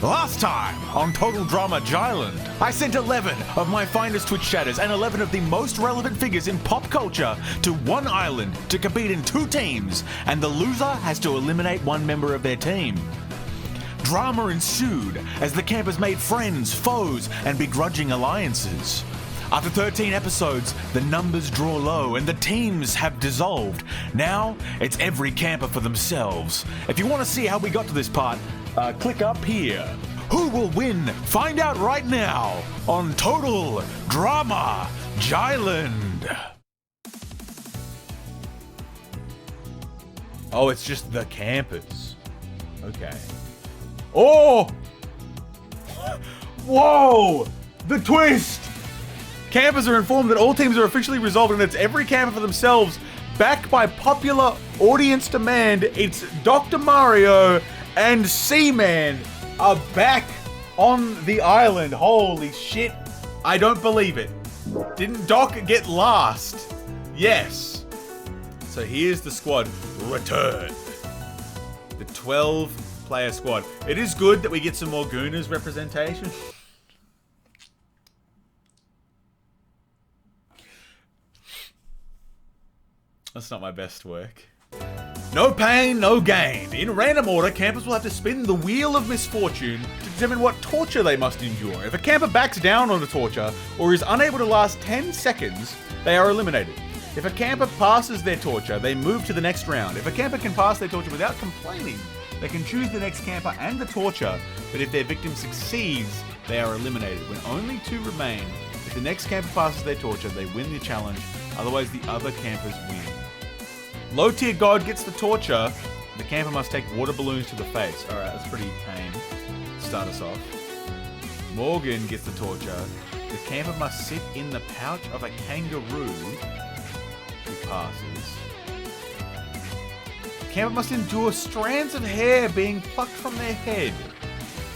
Last time on Total Drama Jaisland, I sent 11 of my finest Twitch chatters and 11 of the most relevant figures in pop culture to one island to compete in 2 teams, and the loser has to eliminate one member of their team. Drama ensued as the campers made friends, foes, and begrudging alliances. After 13 episodes, the numbers draw low and the teams have dissolved. Now, it's every camper for themselves. If you want to see how we got to this part, click up here. Who will win? Find out right now on Total Drama Jaisland. Oh, it's just the campers. Okay. Oh! Whoa! The twist! Campers are informed that all teams are officially resolved and it's every camper for themselves. Backed by popular audience demand, it's Dr. Mario and Seaman are back on the island. Holy shit. I don't believe it. Didn't Doc get last? Yes. So here's the squad return. The 12-player squad. It is good that we get some more Gooners representation. That's not my best work. No pain, no gain. In random order, campers will have to spin the wheel of misfortune to determine what torture they must endure. If a camper backs down on a torture or is unable to last 10 seconds, they are eliminated. If a camper passes their torture, they move to the next round. If a camper can pass their torture without complaining, they can choose the next camper and the torture, but if their victim succeeds, they are eliminated. When only 2 remain, if the next camper passes their torture, they win the challenge, otherwise the other campers win. Low tier god gets the torture. The camper must take water balloons to the face. Alright, that's pretty tame. Start us off. Morgan gets the torture. The camper must sit in the pouch of a kangaroo. He passes. The camper must endure strands of hair being plucked from their head.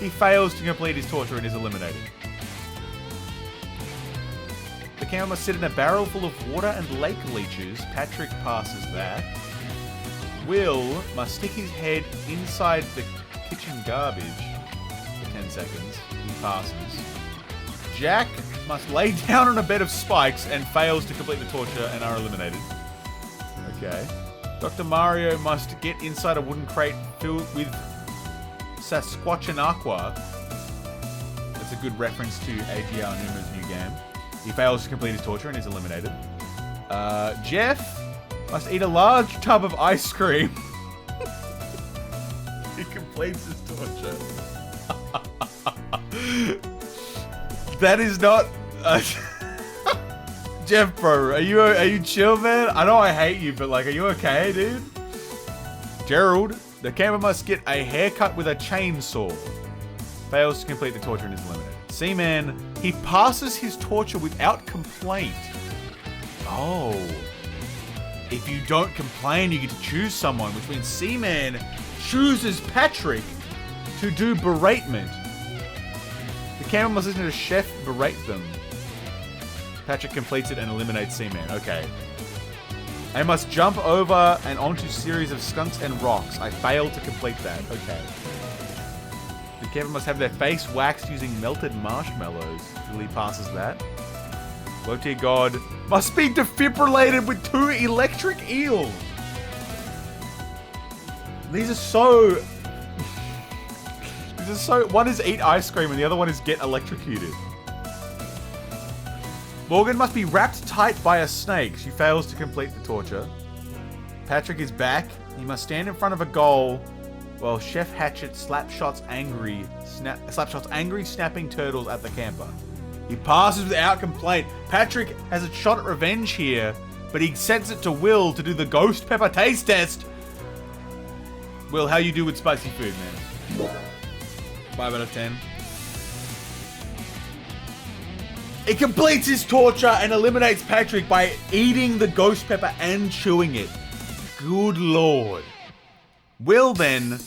He fails to complete his torture and is eliminated. The camper must sit in a barrel full of water and lake leeches. Patrick passes that. Will must stick his head inside the kitchen garbage for 10 seconds. He passes. Jack must lay down on a bed of spikes and fails to complete the torture and are eliminated. Okay. Dr. Mario must get inside a wooden crate filled with Sasquatchanaqua. That's a good reference to AGR Numa's new game. He fails to complete his torture and is eliminated. Jeff must eat a large tub of ice cream. He completes his torture. That is not... Jeff, bro, are you chill, man? I know I hate you, but like, are you okay, dude? Gerald, the camper must get a haircut with a chainsaw. Fails to complete the torture and is eliminated. Seaman, he passes his torture without complaint. Oh. If you don't complain, you get to choose someone, which means Seaman chooses Patrick to do beratement. The camera must listen to the chef berate them. Patrick completes it and eliminates Seaman. Okay. I must jump over and onto a series of skunks and rocks. I failed to complete that. Okay. The camper must have their face waxed using melted marshmallows. He passes that. Low tier god must be defibrillated with 2 electric eels. These are so... One is eat ice cream and the other one is get electrocuted. Morgan must be wrapped tight by a snake. She fails to complete the torture. Patrick is back. He must stand in front of a goal while Chef Hatchet slapshots angry, snapping turtles at the camper. He passes without complaint. Patrick has a shot at revenge here, but he sends it to Will to do the ghost pepper taste test. Will, how you do with spicy food, man? 5 out of 10. It completes his torture and eliminates Patrick by eating the ghost pepper and chewing it. Good lord. Will then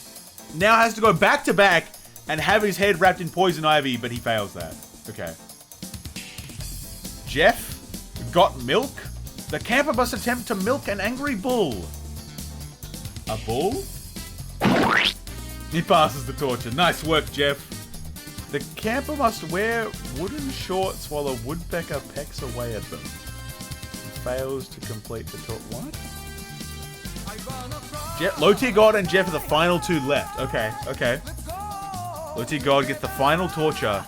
now has to go back to back and have his head wrapped in poison ivy, but he fails that. Okay. Jeff got milk. The camper must attempt to milk an angry bull. A bull? He passes the torture. Nice work, Jeff. The camper must wear wooden shorts while a woodpecker pecks away at them. Fails to complete the talk. What? Low tier God and Jeff are the final two left. Okay. Low tier God gets the final torture.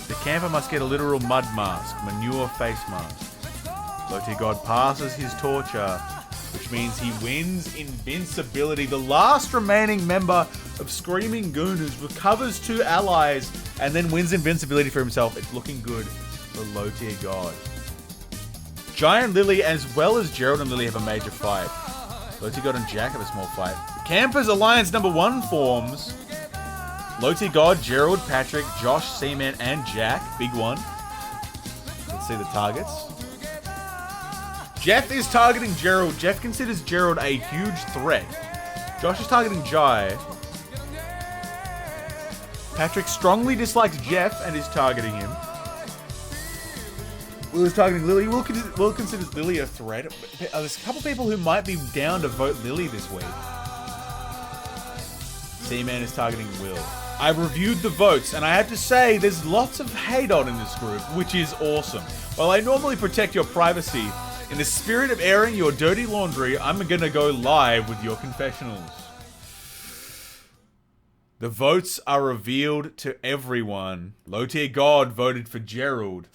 The camper must get a literal mud mask, manure face mask. Low tier God passes his torture, which means he wins invincibility. The last remaining member of Screaming Gooners recovers 2 allies and then wins invincibility for himself. It's looking good for Low tier God. Jai and Lily, as well as Gerald and Lily, have a major fight. Low tier God and Jack have a small fight. Campers Alliance number 1 forms. Low tier God, Gerald, Patrick, Josh, Seaman, and Jack. Big one. Let's see the targets. Jeff is targeting Gerald. Jeff considers Gerald a huge threat. Josh is targeting Jai. Patrick strongly dislikes Jeff and is targeting him. Will is targeting Lily. Will considers Lily a threat. There's a couple people who might be down to vote Lily this week. Seaman is targeting Will. I reviewed the votes, and I have to say there's lots of hate on in this group, which is awesome. While I normally protect your privacy, in the spirit of airing your dirty laundry, I'm gonna go live with your confessionals. The votes are revealed to everyone. Low tier God voted for Gerald.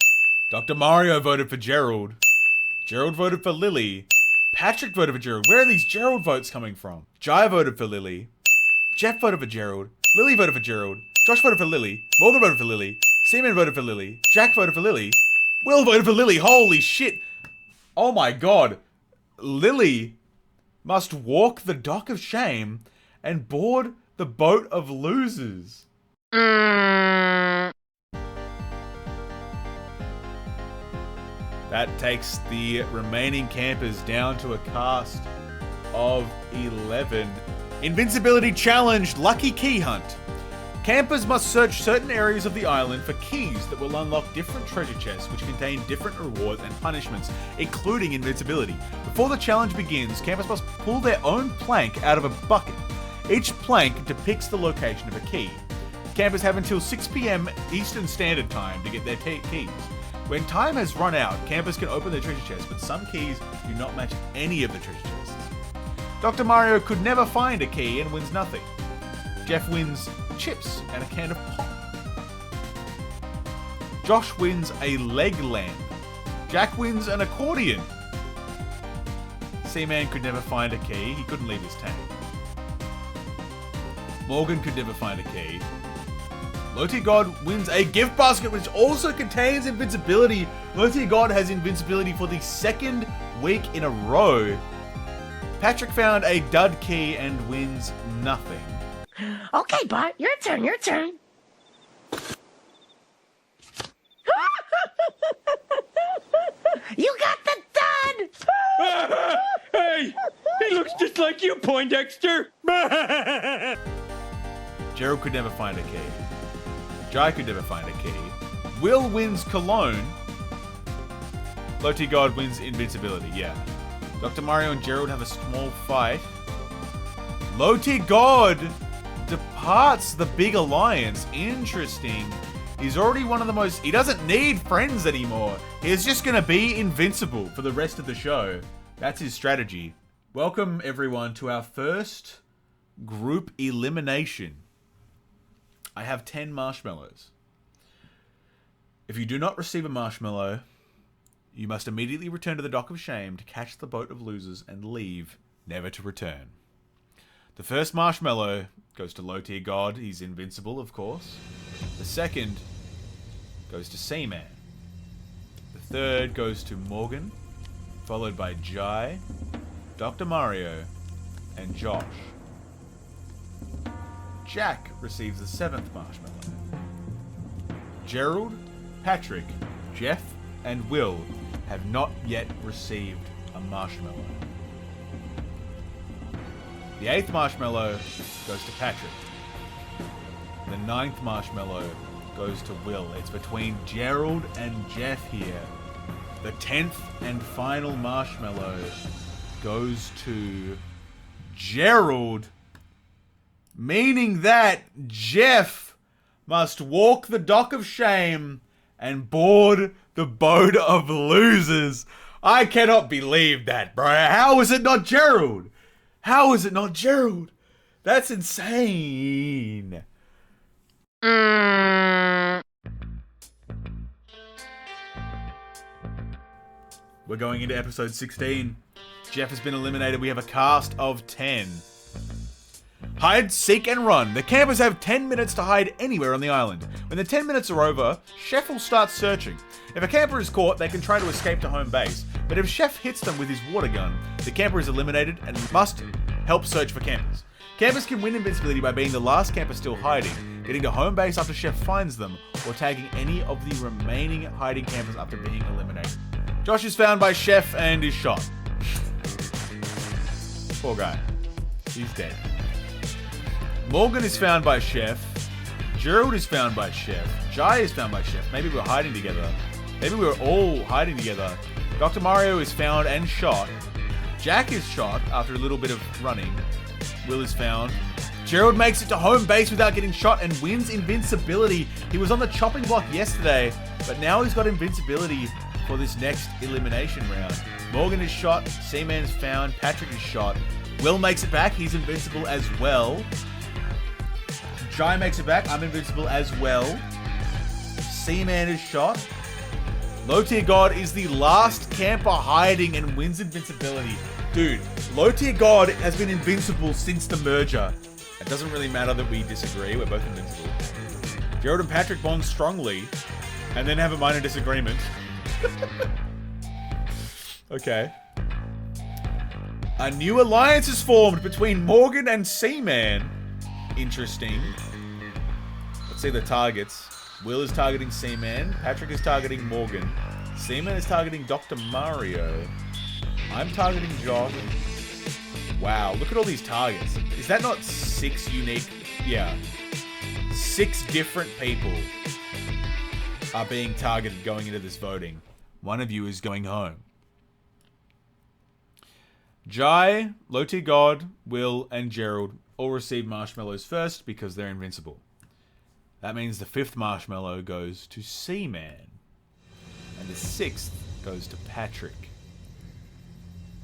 Dr. Mario voted for Gerald. Gerald voted for Lily. Patrick voted for Gerald. Where are these Gerald votes coming from? Jai voted for Lily. Jeff voted for Gerald. Lily voted for Gerald. Josh voted for Lily. Morgan voted for Lily. Seaman voted for Lily. Jack voted for Lily. Will voted for Lily. Holy shit. Oh my god. Lily must walk the dock of shame and board the boat of losers. That takes the remaining campers down to a cast of 11. Invincibility challenge, Lucky Key Hunt. Campers must search certain areas of the island for keys that will unlock different treasure chests which contain different rewards and punishments, including invincibility. Before the challenge begins, campers must pull their own plank out of a bucket. Each plank depicts the location of a key. Campers have until 6 PM Eastern Standard Time to get their keys. When time has run out, campers can open their treasure chests, but some keys do not match any of the treasure chests. Dr. Mario could never find a key and wins nothing. Jeff wins chips and a can of pop. Josh wins a leg lamp. Jack wins an accordion. Seaman could never find a key. He couldn't leave his tank. Morgan could never find a key. Low tier God wins a gift basket, which also contains invincibility. Low tier God has invincibility for the 2nd week in a row. Patrick found a dud key and wins nothing. Okay, Bart, your turn. You got the dud! Hey, he looks just like you, Poindexter. Gerald could never find a key. Jai could never find a key. Will wins cologne. Low tier God wins invincibility, yeah. Dr. Mario and Gerald have a small fight. Low tier God departs the big alliance. Interesting. He's already one of the most... He doesn't need friends anymore. He's just going to be invincible for the rest of the show. That's his strategy. Welcome, everyone, to our first group elimination. I have 10 marshmallows. If you do not receive a marshmallow, you must immediately return to the dock of shame to catch the boat of losers and leave, never to return. The first marshmallow goes to Low tier God. He's invincible, of course. The second goes to Seaman. The third goes to Morgan, followed by Jai, Dr. Mario, and Josh. Jack receives the 7th marshmallow. Gerald, Patrick, Jeff, and Will have not yet received a marshmallow. The 8th marshmallow goes to Patrick. The 9th marshmallow goes to Will. It's between Gerald and Jeff here. The 10th and final marshmallow goes to Gerald, meaning that Jeff must walk the dock of shame and board the boat of losers. I cannot believe that, bro. How is it not Gerald? How is it not Gerald? That's insane. We're going into episode 16. Jeff has been eliminated. We have a cast of 10. Hide, seek, and run. The campers have 10 minutes to hide anywhere on the island. When the 10 minutes are over, Chef will start searching. If a camper is caught, they can try to escape to home base. But if Chef hits them with his water gun, the camper is eliminated and must help search for campers. Campers can win invincibility by being the last camper still hiding, getting to home base after Chef finds them, or tagging any of the remaining hiding campers after being eliminated. Josh is found by Chef and is shot. Poor guy. He's dead. Morgan is found by Chef. Gerald is found by Chef. Jai is found by Chef. Maybe we're hiding together. Maybe we're all hiding together. Dr. Mario is found and shot. Jack is shot after a little bit of running. Will is found. Gerald makes it to home base without getting shot and wins invincibility. He was on the chopping block yesterday, but now he's got invincibility for this next elimination round. Morgan is shot. Seaman's found. Patrick is shot. Will makes it back. He's invincible as well. Jai makes it back. I'm invincible as well. Seaman is shot. Low Tier God is the last camper hiding and wins invincibility. Dude, Low Tier God has been invincible since the merger. It doesn't really matter that we disagree. We're both invincible. Gerald and Patrick bond strongly and then have a minor disagreement. Okay. A new alliance is formed between Morgan and Seaman. Interesting. Let's see the targets. Will is targeting Seaman. Patrick is targeting Morgan. Seaman is targeting Dr. Mario. I'm targeting Josh. Wow, look at all these targets. Is that not 6 unique? Yeah. 6 different people are being targeted going into this voting. One of you is going home. Jai, Low Tier God, Will, and Gerald all receive marshmallows first because they're invincible. That means the 5th marshmallow goes to Seaman. And the 6th goes to Patrick.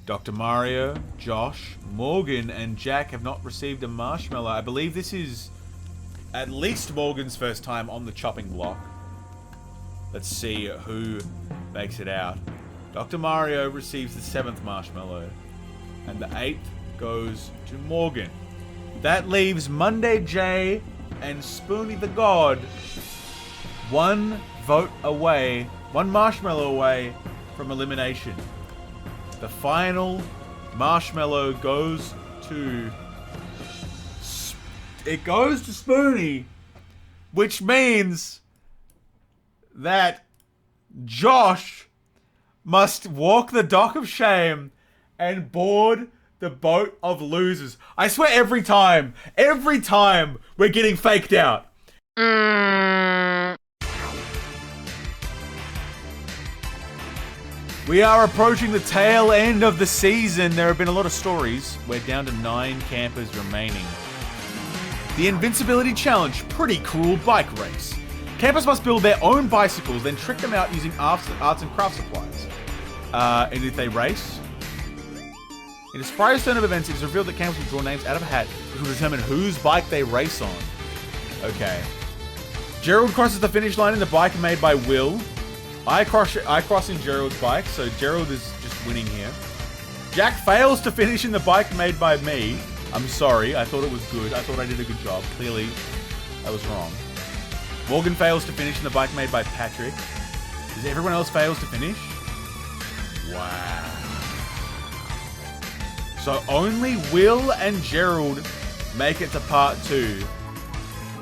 Dr. Mario, Josh, Morgan, and Jack have not received a marshmallow. I believe this is at least Morgan's first time on the chopping block. Let's see who makes it out. Dr. Mario receives the 7th marshmallow. And the 8th goes to Morgan. That leaves Monday J and Spoonie the God 1 vote away, 1 marshmallow away from elimination. The final marshmallow goes to... It goes to Spoonie, which means that Josh must walk the dock of shame and board the boat of losers. I swear every time we're getting faked out. We are approaching the tail end of the season. There have been a lot of stories. We're down to 9 campers remaining. The Invincibility Challenge, pretty cruel bike race. Campers must build their own bicycles, then trick them out using arts and craft supplies. And if they race... In a surprise turn of events, it is revealed that campers will draw names out of a hat, which will determine whose bike they race on. Okay. Gerald crosses the finish line in the bike made by Will. I cross in Gerald's bike, so Gerald is just winning here. Jack fails to finish in the bike made by me. I'm sorry, I thought it was good. I thought I did a good job. Clearly, I was wrong. Morgan fails to finish in the bike made by Patrick. Does everyone else fails to finish? Wow. So only Will and Gerald make it to part 2.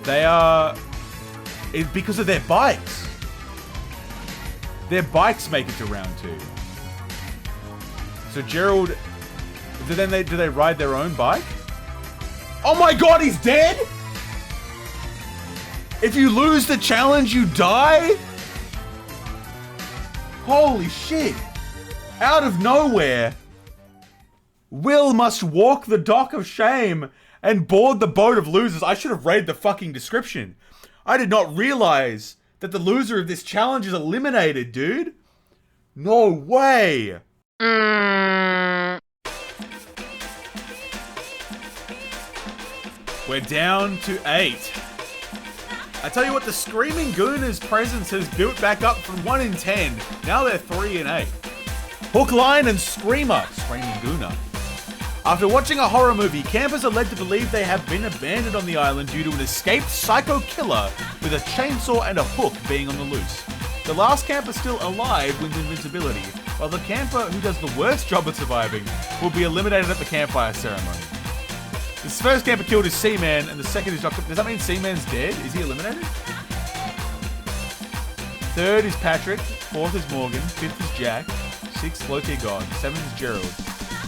They are... It's because of their bikes. Their bikes make it to round 2. So Gerald... Do they ride their own bike? Oh my god, he's dead? If you lose the challenge, you die? Holy shit. Out of nowhere... Will must walk the dock of shame and board the boat of losers. I should have read the fucking description. I did not realize that the loser of this challenge is eliminated, dude. No way. We're down to 8. I tell you what, the Screaming Gooner's presence has built back up from 1 in 10. Now they're 3 and 8. Hook, line, and Screamer. Screaming Gooner. After watching a horror movie, campers are led to believe they have been abandoned on the island due to an escaped psycho killer with a chainsaw and a hook being on the loose. The last camper still alive wins invincibility, while the camper who does the worst job at surviving will be eliminated at the campfire ceremony. This first camper killed is Seaman, and the second is Dr. Does that mean Seaman's dead? Is he eliminated? Third is Patrick. Fourth is Morgan. Fifth is Jack. Sixth, Low Tier God. Seventh is Gerald.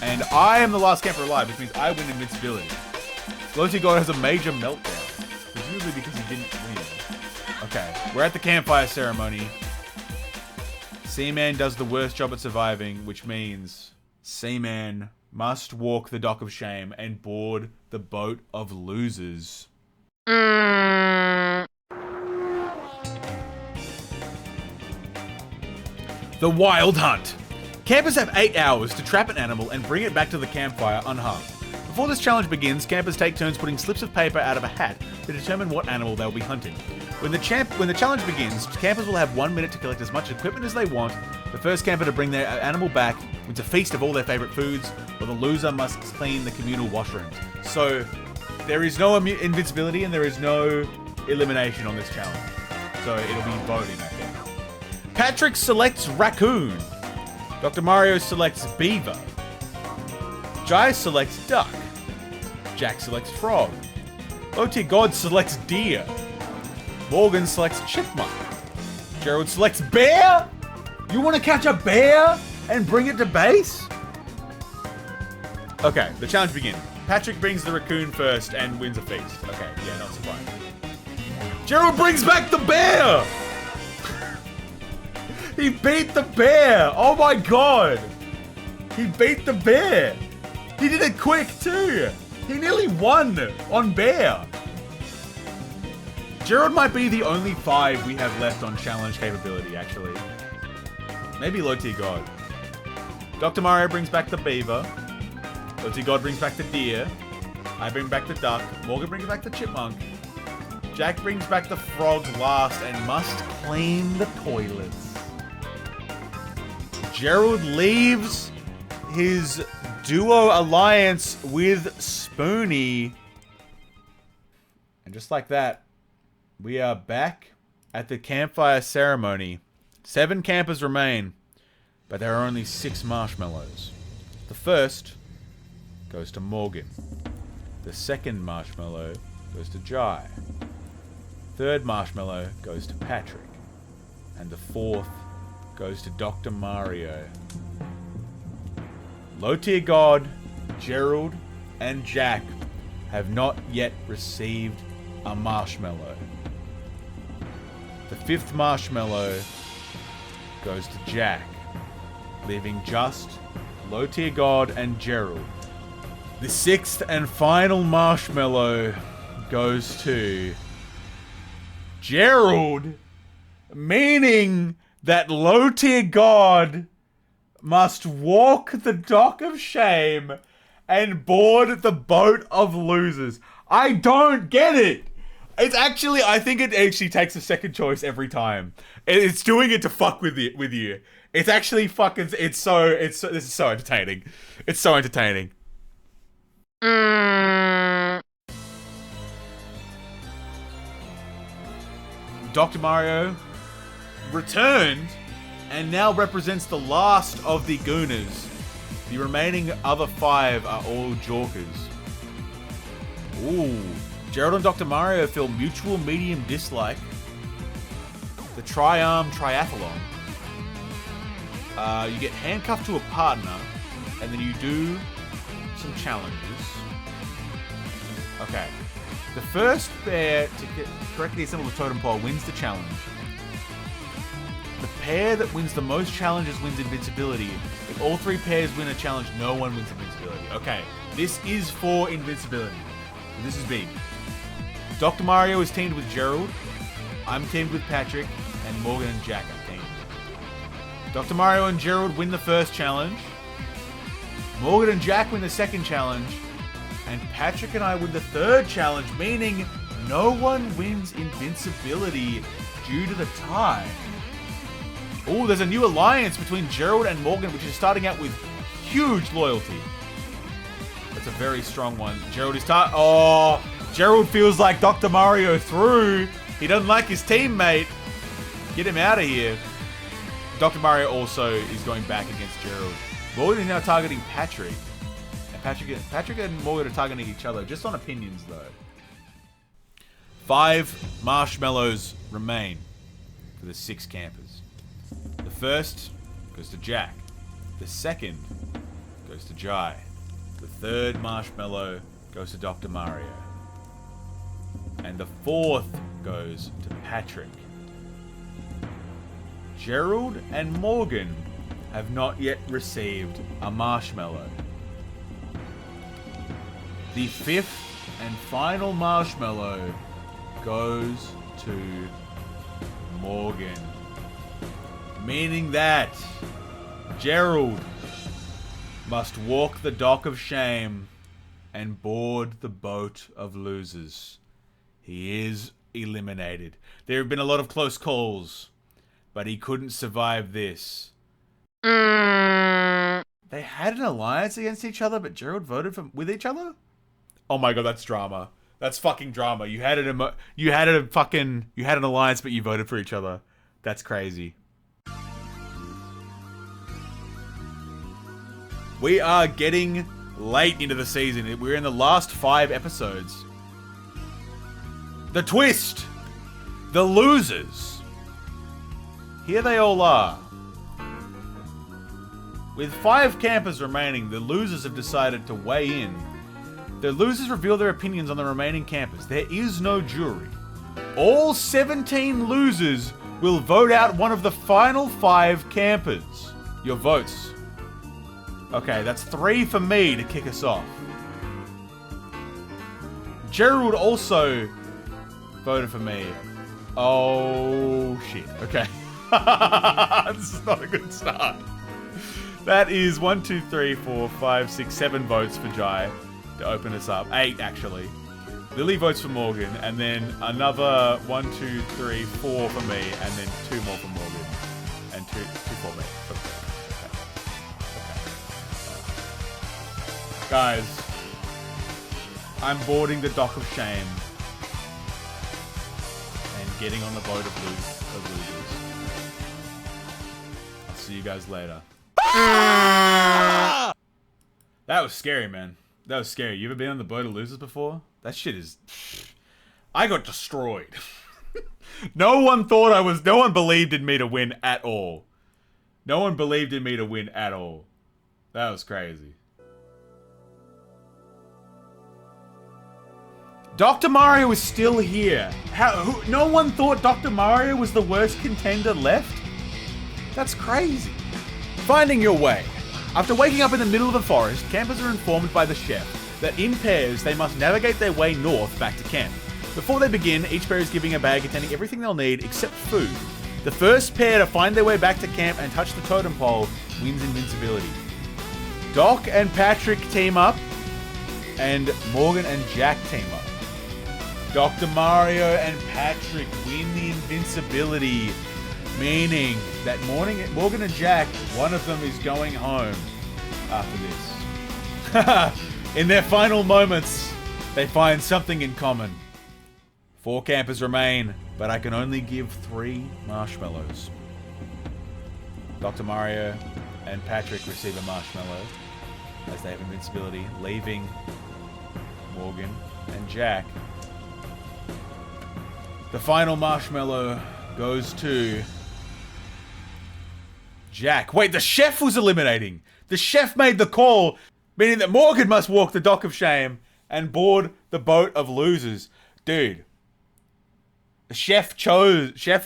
And I am the last camper alive, which means I win invincibility. Low Tier God has a major meltdown, presumably because he didn't win. Okay, we're at the campfire ceremony. Seaman does the worst job at surviving, which means Seaman must walk the dock of shame and board the boat of losers. The Wild Hunt. Campers have 8 hours to trap an animal and bring it back to the campfire unharmed. Before this challenge begins, campers take turns putting slips of paper out of a hat to determine what animal they'll be hunting. When the challenge begins, campers will have 1 minute to collect as much equipment as they want. The first camper to bring their animal back wins a feast of all their favourite foods, while the loser must clean the communal washrooms. So, there is no invincibility and there is no elimination on this challenge. So, it'll be voting, I think. Patrick selects raccoon. Dr. Mario selects beaver. Jai selects duck. Jack selects frog. Low Tier God selects deer. Morgan selects chipmunk. Gerald selects bear? You want to catch a bear and bring it to base? Okay, the challenge begins. Patrick brings the raccoon first and wins a feast. Okay, yeah, not surprising. Gerald brings back the bear! He beat the bear! Oh my god! He beat the bear! He did it quick too! He nearly won on bear! Gerald might be the only 5 we have left on challenge capability, actually. Maybe Low Tier God. Dr. Mario brings back the beaver. Low Tier God brings back the deer. I bring back the duck. Morgan brings back the chipmunk. Jack brings back the frog last and must clean the toilets. Gerald leaves his duo alliance with Spoonie. And just like that, we are back at the campfire ceremony. 7 campers remain, but there are only 6 marshmallows. The first goes to Morgan. The second marshmallow goes to Jai. Third marshmallow goes to Patrick. And the fourth goes to Dr. Mario. Low Tier God, Gerald, and Jack have not yet received a marshmallow. The 5th marshmallow goes to Jack, leaving just Low Tier God and Gerald. The 6th and final marshmallow goes to Gerald, meaning that Low Tier God must walk the dock of shame and board the boat of losers. I don't get it. It's actually, I think it actually takes a second choice every time. It's doing it to fuck with you. It's actually fucking, this is so entertaining. It's so entertaining. Dr. Mario returned and now represents the last of the Gooners. The remaining other 5 are all Jorkers. Ooh. Gerald and Dr. Mario feel mutual medium dislike. The tri-arm triathlon. You get handcuffed to a partner, and then you do some challenges. Okay. The first pair to correctly assemble the totem pole wins the challenge. The pair that wins the most challenges wins invincibility. If all 3 pairs win a challenge, no one wins invincibility. Okay, this is for invincibility. This is big. Dr. Mario is teamed with Gerald. I'm teamed with Patrick, and Morgan and Jack are teamed. Dr. Mario and Gerald win the first challenge. Morgan and Jack win the second challenge. And Patrick and I win the third challenge, meaning no one wins invincibility due to the tie. Oh, there's a new alliance between Gerald and Morgan, which is starting out with huge loyalty. That's a very strong one. Gerald is Gerald feels like Dr. Mario through. He doesn't like his teammate. Get him out of here. Dr. Mario also is going back against Gerald. Morgan is now targeting Patrick. And Patrick and Morgan are targeting each other, just on opinions though. 5 marshmallows remain for the 6 campers. The first goes to Jack. The second goes to Jai. The third marshmallow goes to Dr. Mario. And the fourth goes to Patrick. Gerald and Morgan have not yet received a marshmallow. The 5th and final marshmallow goes to Morgan. Meaning that Gerald must walk the dock of shame and board the boat of losers. He is eliminated. There have been a lot of close calls, but he couldn't survive this. They had an alliance against each other, but Gerald voted with each other? Oh my god, that's drama. That's fucking drama. You had an alliance, but you voted for each other. That's crazy. We are getting late into the season. We're in the last 5 episodes. The twist! The losers! Here they all are. With 5 campers remaining, the losers have decided to weigh in. The losers reveal their opinions on the remaining campers. There is no jury. All 17 losers will vote out one of the final 5 campers. Your votes. Okay, that's 3 for me to kick us off. Gerald also voted for me. Oh, shit. Okay. This is not a good start. That is 1, 2, 3, 4, 5, 6, 7 votes for Jai to open us up. 8, actually. Lily votes for Morgan, and then another 1, 2, 3, 4 for me, and then 2 more for Morgan. And 2 for me. Okay. Guys, I'm boarding the dock of shame and getting on the boat of losers. I'll see you guys later. That was scary, man. That was scary. You ever been on the boat of losers before? That shit is... I got destroyed. No one believed in me to win at all. No one believed in me to win at all. That was crazy. Dr. Mario is still here. No one thought Dr. Mario was the worst contender left? That's crazy. Finding your way. After waking up in the middle of the forest, campers are informed by the chef that in pairs they must navigate their way north back to camp. Before they begin, each pair is given a bag containing everything they'll need except food. The first pair to find their way back to camp and touch the totem pole wins invincibility. Doc and Patrick team up, and Morgan and Jack team up. Dr. Mario and Patrick win the invincibility, meaning that Morgan and Jack, one of them is going home after this. In their final moments, they find something in common. 4 campers remain, but I can only give 3 marshmallows. Dr. Mario and Patrick receive a marshmallow as they have invincibility, leaving Morgan and Jack. The final marshmallow goes to Jack. Wait, the chef was eliminating. The chef made the call, meaning that Morgan must walk the dock of shame and board the boat of losers. Dude, the chef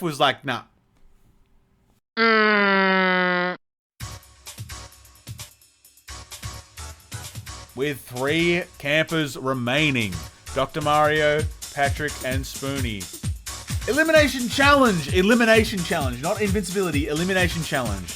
was like, nah. With 3 campers remaining, Dr. Mario, Patrick, and Spoonie. Elimination challenge. Elimination challenge. Not invincibility. Elimination challenge.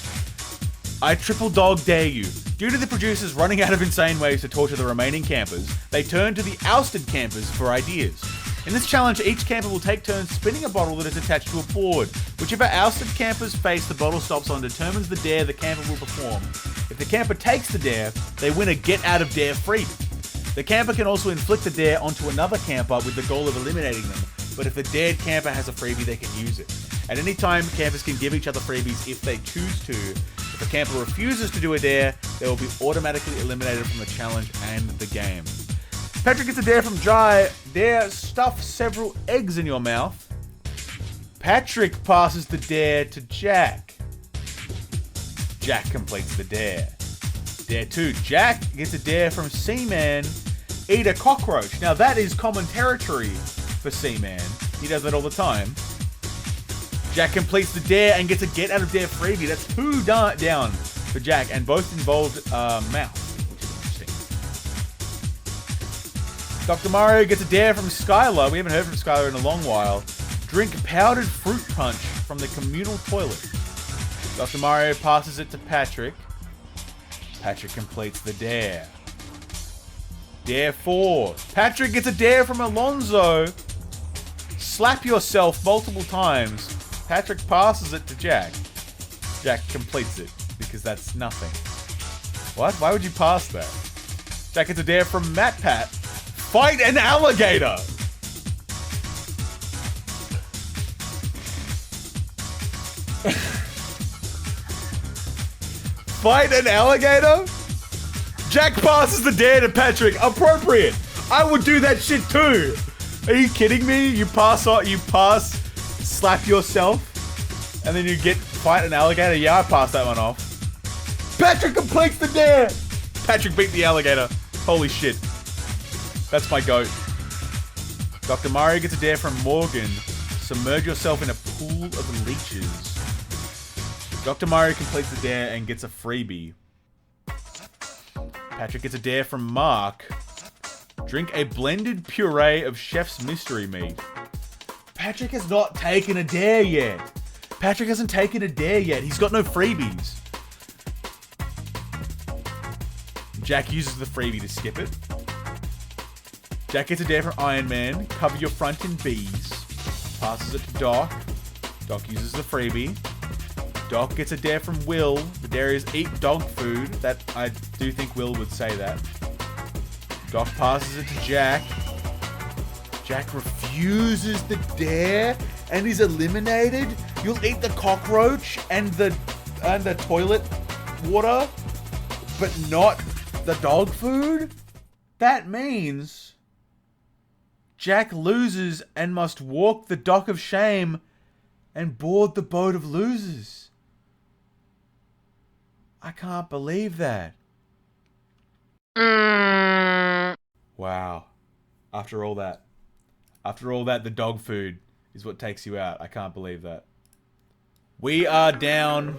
I triple dog dare you. Due to the producers running out of insane ways to torture the remaining campers, they turn to the ousted campers for ideas. In this challenge, each camper will take turns spinning a bottle that is attached to a board. Whichever ousted camper's face the bottle stops on determines the dare the camper will perform. If the camper takes the dare, they win a get out of dare freebie. The camper can also inflict the dare onto another camper with the goal of eliminating them, but if the dared camper has a freebie, they can use it. At any time, campers can give each other freebies if they choose to. If a camper refuses to do a dare, they will be automatically eliminated from the challenge and the game. Patrick gets a dare from Jai. Dare, stuff several eggs in your mouth. Patrick passes the dare to Jack. Jack completes the dare. Dare 2. Jack gets a dare from Seaman. Eat a cockroach. Now that is common territory for Seaman. He does that all the time. Jack completes the dare and gets a get out of dare freebie. That's 2 down for Jack, and both involved mouth, which is interesting. Dr. Mario gets a dare from Skylar. We haven't heard from Skylar in a long while. Drink powdered fruit punch from the communal toilet. Dr. Mario passes it to Patrick. Patrick completes the dare. Dare 4. Patrick gets a dare from Alonzo. Slap yourself multiple times. Patrick passes it to Jack. Jack completes it, because that's nothing. What? Why would you pass that? Jack gets a dare from MatPat. Fight an alligator! Fight an alligator? Jack passes the dare to Patrick. Appropriate. I would do that shit too. Are you kidding me? You pass, slap yourself, and then you get fight an alligator. Yeah, I passed that one off. Patrick completes the dare. Patrick beat the alligator. Holy shit. That's my goat. Dr. Mario gets a dare from Morgan. Submerge yourself in a pool of leeches. Dr. Mario completes the dare and gets a freebie. Patrick gets a dare from Mark. Drink a blended puree of Chef's Mystery Meat. Patrick has not taken a dare yet. Patrick hasn't taken a dare yet. He's got no freebies. Jack uses the freebie to skip it. Jack gets a dare from Iron Man. Cover your front in bees. Passes it to Doc. Doc uses the freebie. Doc gets a dare from Will. The dare is eat dog food. That I do think Will would say that. Doc passes it to Jack. Jack refuses the dare and is eliminated. You'll eat the cockroach and the toilet water, but not the dog food? That means Jack loses and must walk the dock of shame and board the boat of losers. I can't believe that. Wow. After all that, the dog food is what takes you out. I can't believe that. We are down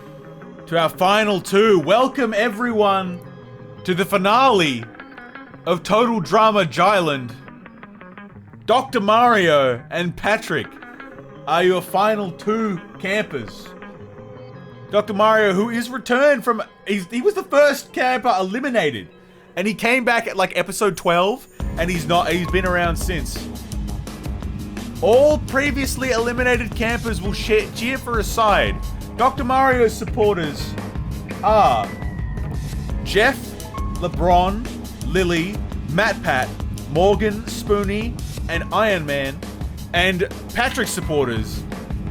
to our final 2. Welcome everyone to the finale of Total Drama Jaisland. Dr. Mario and Patrick are your final 2 campers. Dr. Mario, who is returned from... He was the first camper eliminated. And he came back at like episode 12. And he's been around since. All previously eliminated campers will cheer for a side. Dr. Mario's supporters are Jeff, LeBron, Lily, MatPat, Morgan, Spoonie, and Iron Man. And Patrick's supporters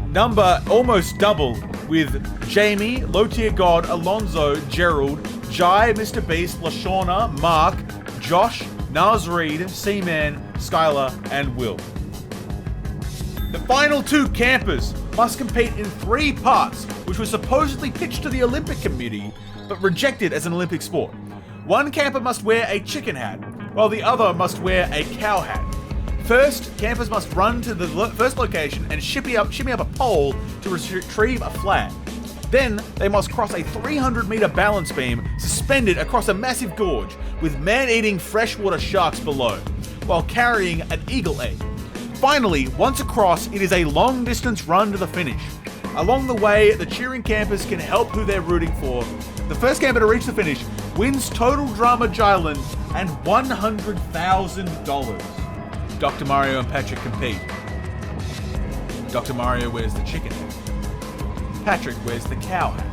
number almost double with Jamie, Low Tier God, Alonzo, Gerald, Jai, Mr. Beast, Lashawna, Mark, Josh, Naz Reed, Seaman, Skylar, and Will. The final 2 campers must compete in 3 parts, which were supposedly pitched to the Olympic committee, but rejected as an Olympic sport. One camper must wear a chicken hat, while the other must wear a cow hat. First, campers must run to the first location and shimmy up a pole to retrieve a flag. Then, they must cross a 300-meter balance beam suspended across a massive gorge with man-eating freshwater sharks below, while carrying an eagle egg. Finally, once across, it is a long-distance run to the finish. Along the way, the cheering campers can help who they're rooting for. The first camper to reach the finish wins Total Drama Jaisland and $100,000. Dr. Mario and Patrick compete. Dr. Mario wears the chicken hat. Patrick wears the cow hat.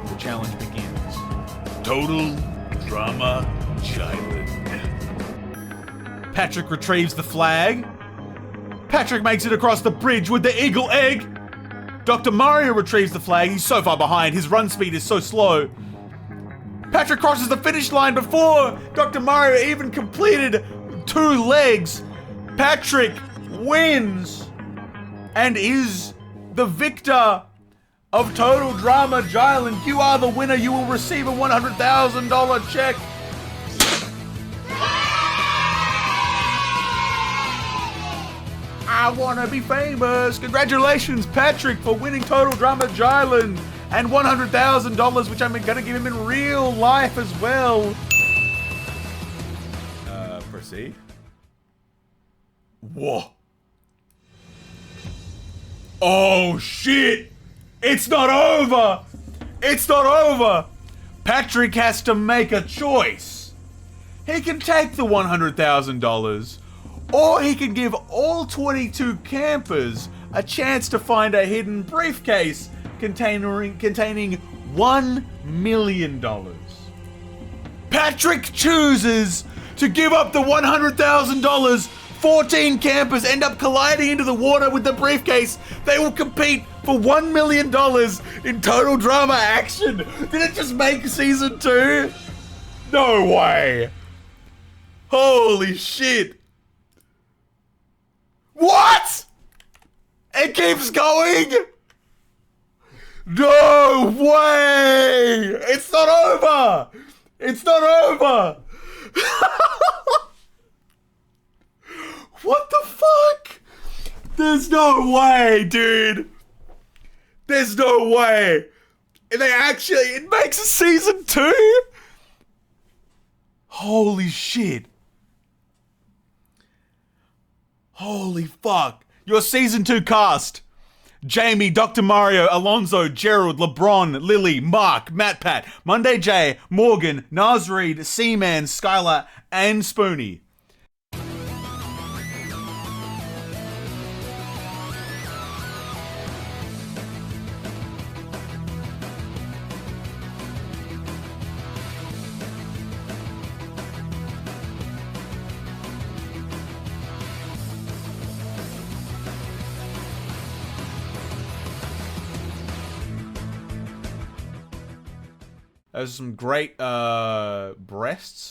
The challenge begins. Total Drama Jaisland. Patrick retrieves the flag. Patrick makes it across the bridge with the eagle egg. Dr. Mario retrieves the flag. He's so far behind. His run speed is so slow. Patrick crosses the finish line before Dr. Mario even completed 2 legs. Patrick wins and is the victor of Total Drama Jaisland. You are the winner. You will receive a $100,000 check. I want to be famous. Congratulations, Patrick, for winning Total Drama Jaisland and $100,000, which I'm going to give him in real life as well. Proceed. Whoa. Oh, shit. It's not over. It's not over. Patrick has to make a choice. He can take the $100,000, or he can give all 22 campers a chance to find a hidden briefcase containing $1 million. Patrick chooses to give up the $100,000. 14 campers end up colliding into the water with the briefcase. They will compete for $1 million in Total Drama action. Did it just make season 2? No way. Holy shit. What? It keeps going? No way! It's not over! It's not over! What the fuck? There's no way, dude. There's no way. It makes a season 2? Holy shit. Holy fuck. Your season 2 cast. Jamie, Dr. Mario, Alonzo, Gerald, LeBron, Lily, Mark, Matt Pat, Monday J, Morgan, Nas Reed, Seaman, Skylar, and Spoonie. There's some great breasts